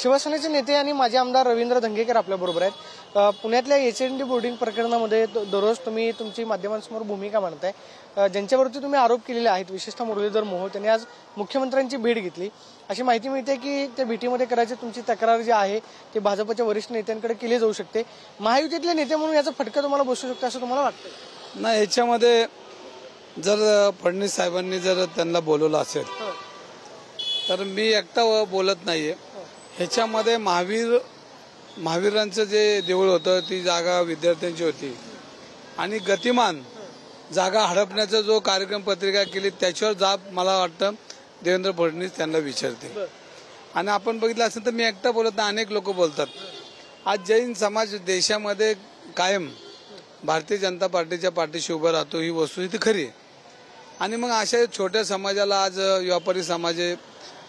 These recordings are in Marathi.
शिवसेनेचे नेते आणि माजी आमदार रवींद्र धंगेकर आपल्या बरोबर आहेत। पुण्यातल्या एचएनडी बोर्डिंग प्रकरणामध्ये दररोज तुम्ही तुमची माध्यमांसमोर भूमिका मांडताय, ज्यांच्यावरती तुम्ही आरोप केलेले आहेत, विशेषतः मुरलीधर मोहोळ त्यांनी आज मुख्यमंत्र्यांची भेट घेतली। अशी माहिती मिळते की त्या भेटीमध्ये करायची तुमची तक्रार जी आहे ते भाजपच्या वरिष्ठ नेत्यांकडे केली जाऊ शकते। महायुतीतले नेते म्हणून याचा फटका तुम्हाला बसू शकतो असं तुम्हाला वाटतं? नाही, याच्यामध्ये जर फडणवीस साहेबांनी जर त्यांना बोलवलं असेल तर मी एकटा बोलत नाहीये। ह्याच्यामध्ये महावीरांचं जे देऊळ होतं ती जागा विद्यार्थ्यांची होती आणि गतिमान जागा हडपण्याचा जो कार्यक्रम पत्रिका केली त्याच्यावर जाब मला वाटतं देवेंद्र फडणवीस त्यांना विचारते। आणि आपण बघितलं असेल तर मी एकटा बोलत नाही, अनेक लोक बोलतात। आज जैन समाज देशामध्ये कायम भारतीय जनता पार्टीच्या पाठीशी उभा राहतो ही वस्तुस्थिती खरी आहे। आणि मग अशा छोट्या समाजाला आज व्यापारी समाज आहे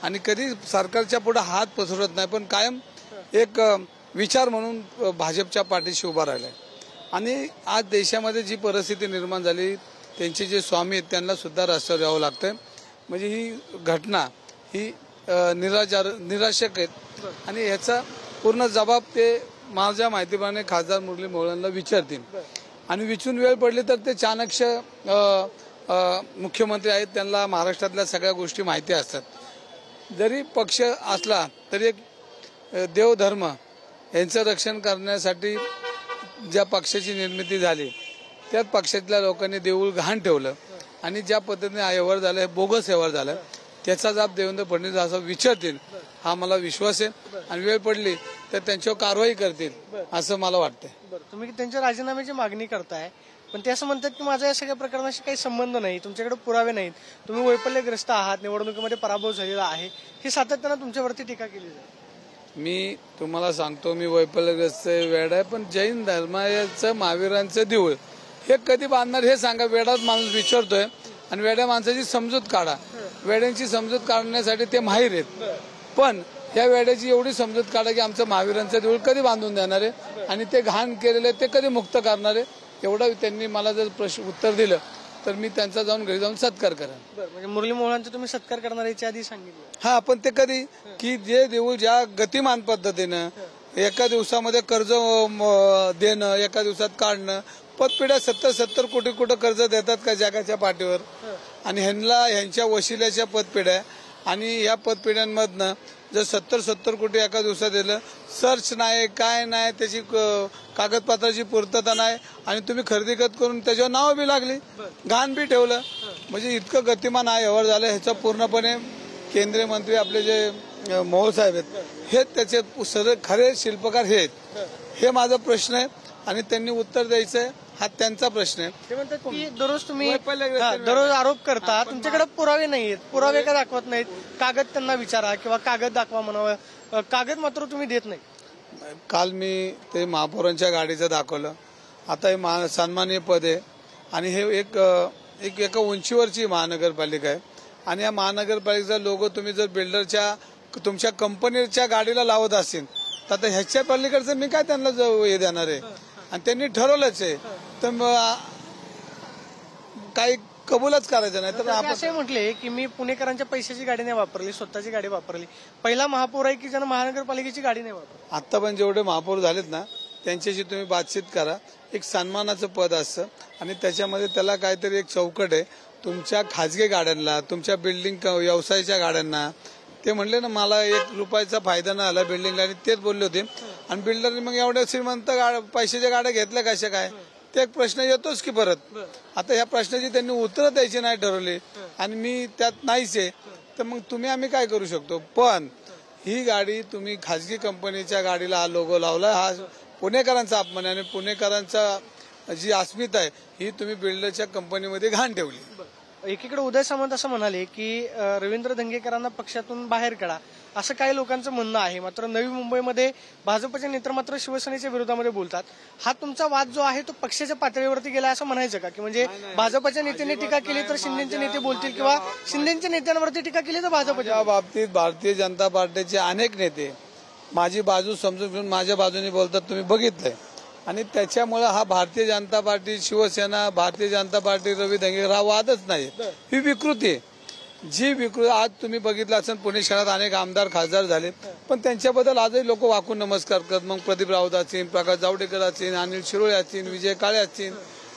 आणि कधी सरकारच्या पुढे हात पसरत नाही, पण कायम एक विचार म्हणून भाजपच्या पाठीशी उभा राहिलाय। आणि आज देशामध्ये जी परिस्थिती निर्माण झाली त्यांचे जे स्वामी आहेत त्यांना सुद्धा रस्त्यावर यावं लागतंय। म्हणजे ही घटना ही निराशक आहेत आणि ह्याचा पूर्ण जबाब ते माझ्या माहितीप्रमाणे खासदार मुरली मोहोळांना विचारतील आणि विचारून वेळ पडली तर ते चाणक्य मुख्यमंत्री आहेत, त्यांना महाराष्ट्रातल्या सगळ्या गोष्टी माहिती असतात। जरी पक्ष असला तरी एक देवधर्म यांचं रक्षण करण्यासाठी ज्या पक्षाची निर्मिती झाली त्याच पक्षातल्या लोकांनी देऊळ गहाण ठेवलं आणि ज्या पद्धतीने व्यवहार झाला बोगस व्यवहार झाला त्याचा जाब देवेंद्र फडणवीस असा विचारतील हा मला विश्वास आहे आणि वेळ पडली तर त्यांच्यावर कारवाई करतील असं मला वाटतंय। तुम्ही त्यांच्या राजीनाम्याची मागणी करताय पण ते असं म्हणतात की माझा या सगळ्या प्रकरणाशी काही संबंध नाही, तुमच्याकडे पुरावे नाहीत, तुम्ही वैफल्यग्रस्त आहात, निवडणुकीमध्ये पराभव झालेला आहे, ही सातत्यानं तुमच्यावरती टीका केली जाते। मी तुम्हाला सांगतो मी वैफल्यग्रस्त वेड आहे, पण जैन धर्माचं महावीरांचं देऊळ हे कधी बांधणार हे सांगा। वेडाच माणूस विचारतोय आणि वेड्या माणसाची समजूत काढा। वेड्यांची समजूत काढण्यासाठी ते माहीर आहेत, पण या वेड्याची एवढी समजूत काढा की आमचं महावीरांचं देऊळ कधी बांधून देणार आहे आणि ते घाण केलेले ते कधी मुक्त करणार आहे एवढं त्यांनी मला जर प्रश्न उत्तर दिलं तर मी त्यांचा जाऊन घरी जाऊन सत्कार करेन। म्हणजे मुरली मोहोळांचा तुम्ही सत्कार करणार याच्या आधी सांगितलं? हा, पण ते कधी की जे देऊळ ज्या गतिमान पद्धतीनं एका दिवसामध्ये कर्ज देणं, एका दिवसात काढणं, पतपिढ्या 70 कोटी कुठं कर्ज देतात का जगाच्या पाठीवर आणि ह्यांच्या वशिल्याच्या पतपिढ्या आणि या पतपिढ्यांमधनं जर 70 कोटी एका दिवसात दिलं, सर्च नाही काय नाही, त्याची कागदपत्राची पूर्तता नाही आणि तुम्ही खरेदी खत करून त्याच्यावर नावं बी लागली, घाण बी ठेवलं, म्हणजे इतकं गतिमान हा व्यवहार झाला। ह्याचा पूर्णपणे केंद्रीय मंत्री आपले जे मोहोळ साहेब आहेत हे त्याचे खरे शिल्पकार हे आहेत। हे माझा प्रश्न आहे आणि त्यांनी उत्तर द्यायचंय, हा त्यांचा प्रश्न आहे। ते म्हणतात की दररोज तुम्ही दररोज आरोप करता, तुमच्याकडे पुरावे नाहीत, पुरावे का दाखवत नाहीत, कागद त्यांना विचारा किंवा कागद दाखवा म्हणावं, कागद मात्र तुम्ही देत नाही। काल मी ते महापौरांच्या गाडीचं दाखवलं, आता हे सन्माननीय पद आहे आणि हे एक एका उंचीवरची महानगरपालिका आहे आणि या महानगरपालिकेचा लोगो तुम्ही जर बिल्डरच्या तुमच्या कंपनीच्या गाडीला लावत असेल तर आता ह्याच्या पलीकडचं मी काय त्यांना हे देणार आहे आणि त्यांनी ठरवलंच आहे तर काही कबूलच करायचं नाही। तर आपण असे म्हटले की मी पुणेकरांच्या पैशाची गाडी नाही वापरली, स्वतःची गाडी वापरली, पहिला महापौर आहे की ज्यानं महानगरपालिकेची गाडी नाही वापरली। आता पण जेवढे महापौर झालेत ना त्यांच्याशी तुम्ही बातचीत करा, एक सन्मानाचं पद असतं आणि त्याच्यामध्ये त्याला काहीतरी एक चौकट आहे। तुमच्या खाजगी गाड्यांना, तुमच्या बिल्डिंग व्यवसायाच्या गाड्यांना ते म्हणले ना मला 1 रुपयाचा फायदा नाही आला बिल्डिंगला आणि तेच बोलले होते आणि बिल्डरने मग एवढ्या श्रीमंत पैशाच्या गाड्या घेतल्या कशा काय, ते एक प्रश्न येतोच की परत। आता ह्या प्रश्नाची त्यांनी उत्तर द्यायची नाही ठरवली आणि मी त्यात नाहीच आहे, तर मग तुम्ही आम्ही काय करू शकतो। पण ही गाडी तुम्ही खाजगी कंपनीच्या गाडीला हा लोगो लावला, हा पुणेकरांचा अपमान आणि पुणेकरांचा जी अस्मिता आहे ही तुम्ही बिल्डरच्या कंपनीमध्ये घाण ठेवली। एकीकडे उदय सामंत असं म्हणाले की रवींद्र धंगेकरांना पक्षातून बाहेर काढा असं काही लोकांचं म्हणणं आहे, मात्र नवी मुंबईमध्ये भाजपचे नेते मात्र शिवसेनेच्या विरोधामध्ये बोलतात। हा तुमचा वाद जो आहे तो पक्षाच्या पातळीवरती गेला असं म्हणायचं का, की म्हणजे भाजपच्या नेत्यांनी टीका केली तर शिंदेचे नेते बोलतील किंवा शिंदेच्या नेत्यांवरती टीका केली तर भाजपच्या बाबतीत भारतीय जनता पार्टीचे अनेक नेते माझी बाजू समजून घेऊन माझ्या बाजूने बोलतात, तुम्ही बघितलंय आणि त्याच्यामुळे हा भारतीय जनता पार्टी शिवसेना भारतीय जनता पार्टी रवी धंगेकर हा वादच नाही, ही विकृती आहे। जी विकृती आज तुम्ही बघितलं असेल पुणे शहरात अनेक आमदार खासदार झाले पण त्यांच्याबद्दल आजही लोक वाकून नमस्कार करतात. मग प्रदीप राऊत असतील, प्रकाश जावडेकर असतील, अनिल शिरोळे असतील, विजय काळे असतील,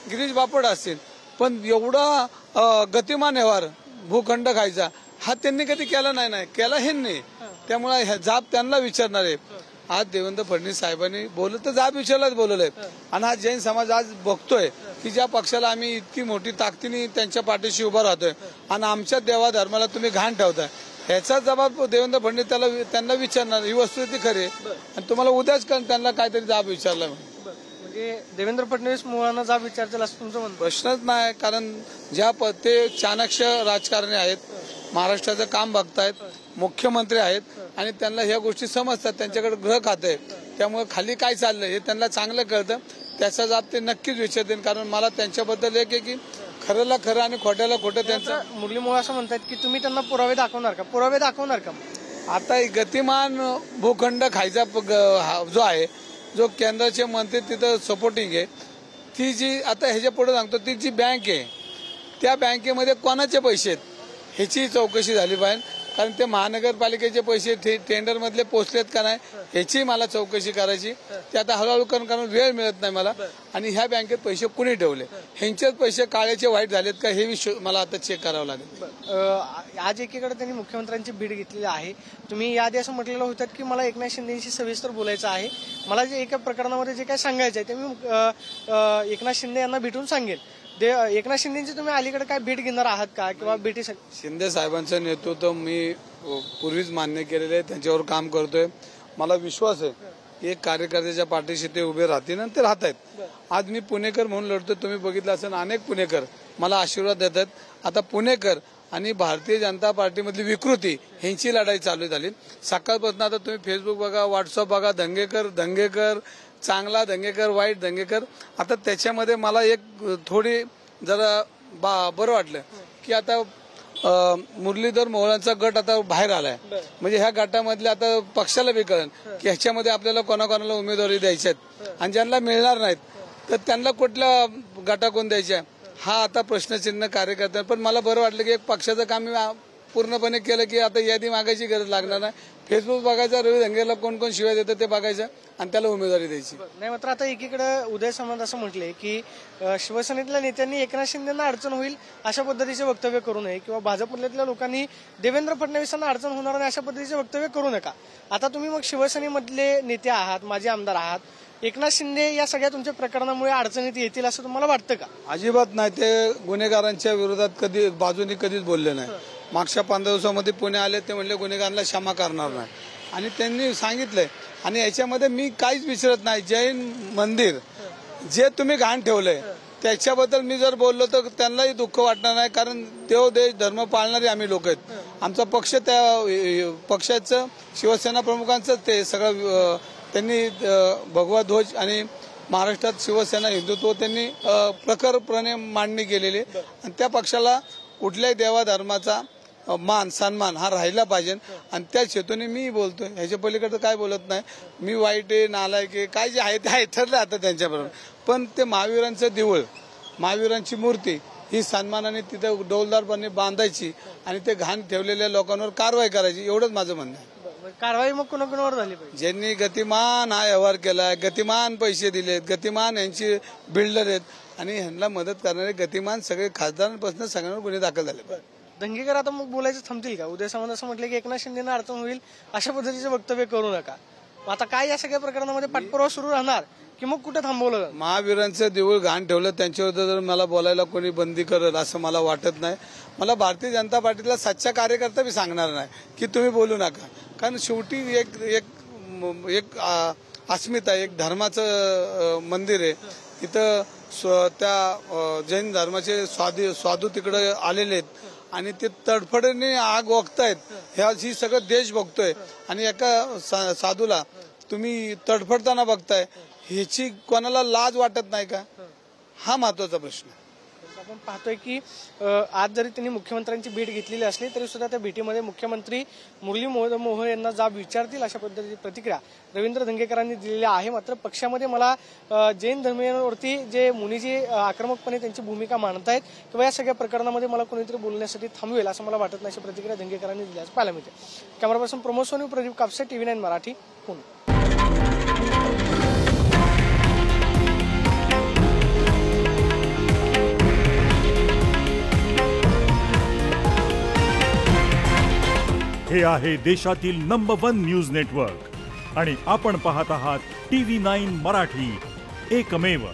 गिरीश बापट असतील, पण एवढा गतिमान व्यवहार भूखंड खायचा हा त्यांनी कधी केला नाही केला हे नाही. त्यामुळे जाब त्यांना विचारणार आहे. आज देवेंद्र फडणवीस साहेबांनी बोललं तर जाब विचारलाच बोलवलंय. आणि हा जैन समाज आज बघतोय की ज्या पक्षाला आम्ही इतकी मोठी ताकदीने त्यांच्या पाठीशी उभा राहतोय आणि आमच्या देवा धर्माला तुम्ही घाण ठेवताय, ह्याचा जबाब देवेंद्र फडणवीस त्यांना विचारणार. ही वस्तुस्थिती खरी आहे आणि तुम्हाला उद्याच त्यांना काहीतरी जाब विचारला म्हणजे देवेंद्र फडणवीस मुळांना जाब विचारतील असं तुमचं म्हणणं? प्रश्नच नाही. कारण ते चाणक्य राजकारणी आहेत, महाराष्ट्राचं काम बघतायत, मुख्यमंत्री आहेत आणि त्यांना ह्या गोष्टी समजतात. त्यांच्याकडे गृह खाते त्यामुळे खाली काय चाललंय हे त्यांना चांगलं कळतं. त्याचा जाब ते नक्कीच विचारतील. कारण मला त्यांच्याबद्दल एक आहे की खरंला खरं आणि खोट्याला खोटं त्यांचं. मुरली मोहोळ असं म्हणतात की तुम्ही त्यांना पुरावे दाखवणार का? पुरावे दाखवणार का? आता गतिमान भूखंड खायचा जो आहे, जो केंद्राचे मंत्री तिथं सपोर्टिंग आहे, ती जी आता ह्याच्या पुढे सांगतो ती जी बँक आहे त्या बँकेमध्ये कोणाचे पैसे आहेत ह्याची चौकशी झाली पाहिजे. कारण ते महानगरपालिकेचे पैसे टेंडर मधले पोचलेत का नाही ह्याची मला चौकशी करायची. ते आता हळूहळू कारण वेळ मिळत नाही मला. आणि ह्या बँकेत पैसे कुणी ठेवले, ह्यांचेच पैसे काळ्याचे वाईट झालेत का हे मला आता चेक करावं लागेल. आज एकीकडे त्यांनी मुख्यमंत्र्यांची भेट घेतलेली आहे. तुम्ही याआधी असं म्हटलेलं होतं की मला एकनाथ शिंदेशी सविस्तर बोलायचं आहे, मला जे एका प्रकरणामध्ये जे काय सांगायचं आहे ते मी एकनाथ शिंदे यांना भेटून सांगेल. एकनाथ शिंदेची तुम्ही अलीकडे काय भेट घेणार आहात का किंवा भेटीसाठी? शिंदे साहेबांचं नेतृत्व मी पूर्वीच मान्य केलेलं आहे, त्यांच्यावर काम करतोय. मला विश्वास आहे एक कार्यकर्त्याच्या पाठीशी ते उभे राहतील आणि ते राहत आहेत. आज मी पुणेकर म्हणून लढतोय. तुम्ही बघितलं असेल अनेक पुणेकर मला आशीर्वाद देतात. आता पुणेकर आणि भारतीय जनता पार्टीमधली विकृती ह्यांची लढाई चालू झाली. सकाळपासून आता तुम्ही फेसबुक बघा, व्हॉट्सअप बघा, दंगेकर चांगला दंगेकर, वाईट दंगेकर. आता त्याच्यामध्ये मला एक थोडी जरा बरं वाटलं की आता मुरलीधर मोहोळांचा गट आता बाहेर आलाय. म्हणजे ह्या गटामधल्या आता पक्षाला बी कळेल की ह्याच्यामध्ये आपल्याला कोणाकोणाला उमेदवारी द्यायच्या आहेत आणि ज्यांना मिळणार नाहीत तर त्यांना कुठल्या गटाकडून द्यायच्या हा आता प्रश्नचिन्ह कार्यकर्ता. पण मला बरं वाटलं की एक पक्षाचं काम मी पूर्णपणे केलं की आता यादी मागायची गरज लागणार नाही. फेसबुक बघायचा, रवी धंगेला कोण कोण शिवाय देतं ते बघायचं आणि त्याला उमेदवारी द्यायची. नाही मात्र आता एकीकडे उदय सामंत असं म्हटलंय की शिवसेनेतल्या नेत्यांनी एकनाथ शिंदेना अडचण होईल अशा पद्धतीचे वक्तव्य करू नये किंवा भाजपमधल्या लोकांनी देवेंद्र फडणवीसांना अडचण होणार नाही अशा पद्धतीचे वक्तव्य करू नका. आता तुम्ही मग शिवसेनेमधले नेते आहात, माजी आमदार आहात, एकनाथ शिंदे या सगळ्या तुमच्या प्रकरणामुळे अडचणीत येतील असं तुम्हाला वाटतं का? अजिबात नाही. ते गुन्हेगारांच्या विरोधात बाजूनी कधीच बोलले नाही. मागच्या 15 दिवसामध्ये पुणे आले ते म्हणले गुन्हेगारांना क्षमा करणार नाही आणि त्यांनी सांगितलंय. आणि याच्यामध्ये मी काहीच विचारत नाही. जैन मंदिर जे तुम्ही घाण ठेवलंय त्याच्याबद्दल मी जर बोललो तर त्यांनाही दुःख वाटणार नाही. कारण देव देश धर्म पाळणारे आम्ही लोक आहेत. आमचा पक्ष त्या पक्षाचं शिवसेना प्रमुखांचं ते सगळं त्यांनी भगवा ध्वज आणि महाराष्ट्रात शिवसेना हिंदुत्व त्यांनी प्रखरपणे मांडणी केलेली आणि त्या पक्षाला कुठल्याही देवा धर्माचा मान सन्मान हा राहिला पाहिजे आणि त्या हेतूने मी बोलतोय. ह्याच्या पलीकडे काय बोलत नाही. मी वाईट आहे, नालायक आहे, काय जे आहे ते आहे ठरलं आता त्यांच्याबरोबर. पण ते महावीरांचं देऊळ, महावीरांची मूर्ती ही सन्मानाने तिथं डौलदारपणे बांधायची आणि ते घाण ठेवलेल्या लोकांवर कारवाई करायची एवढंच माझं म्हणणं आहे. कारवाई मग कोणाकोणावर झाली पाहिजे? ज्यांनी गतिमान हा व्यवहार केलाय, गतिमान पैसे दिलेत, गतिमान यांची बिल्डर आहेत आणि ह्यांना मदत करणारे गतिमान सगळे खासदारांपासून सगळ्यांवर गुन्हे दाखल झाले. दंगेकर आता मग बोलायचं थांबतील का? उदय सामंत असं म्हटलं की एकनाथ शिंदेना अडचण होईल अशा पद्धतीचे वक्तव्य करू नका. आता काय या सगळ्या प्रकरणामध्ये पाठपुरावा सुरू राहणार की मग कुठे थांबवलं? महावीरांचं देऊळ घाण ठेवलं त्यांच्यावर जर मला बोलायला कोणी बंदी करेल असं मला वाटत नाही. मला भारतीय जनता पार्टीला सच्चा कार्यकर्ता बी सांगणार नाही की तुम्ही बोलू नका. कारण शेवटी एक अस्मिता, एक धर्माचं मंदिर आहे. इथं त्या जैन धर्माचे साधू तिकडे आलेले आहेत आणि ते तडफडीने आग ओकतायत. ही सगळं देश बघतोय आणि एका साधूला तुम्ही तडफडताना बघताय ह्याची कोणाला लाज वाटत नाही का? हा महत्वाचा प्रश्न. आपण पाहतोय की आज जरी त्यांनी मुख्यमंत्र्यांची भेट घेतलेली असली तरी सुद्धा त्या भेटीमध्ये मुख्यमंत्री मुरली मनोहर यांना जाब विचारतील अशा पद्धतीची प्रतिक्रिया रवींद्र धंगेकरांनी दिलेली आहे. मात्र पक्षामध्ये मला जैन धर्मियांवरती जे मुनीजी आक्रमकपणे त्यांची भूमिका मांडतायत किंवा या सगळ्या प्रकरणामध्ये मला कोणीतरी बोलण्यासाठी थांबवेल असं मला वाटत नाही, अशी प्रतिक्रिया धंगेकरांनी दिल्याचं पाहायला मिळते. Camera person Pramod Soni, Pradeep Kapse, TV9 Marathi, Pune. हे आहे देशातील नंबर 1 न्यूज नेटवर्क आणि आपण पाहत आहात TV9 मराठी, एकमेव.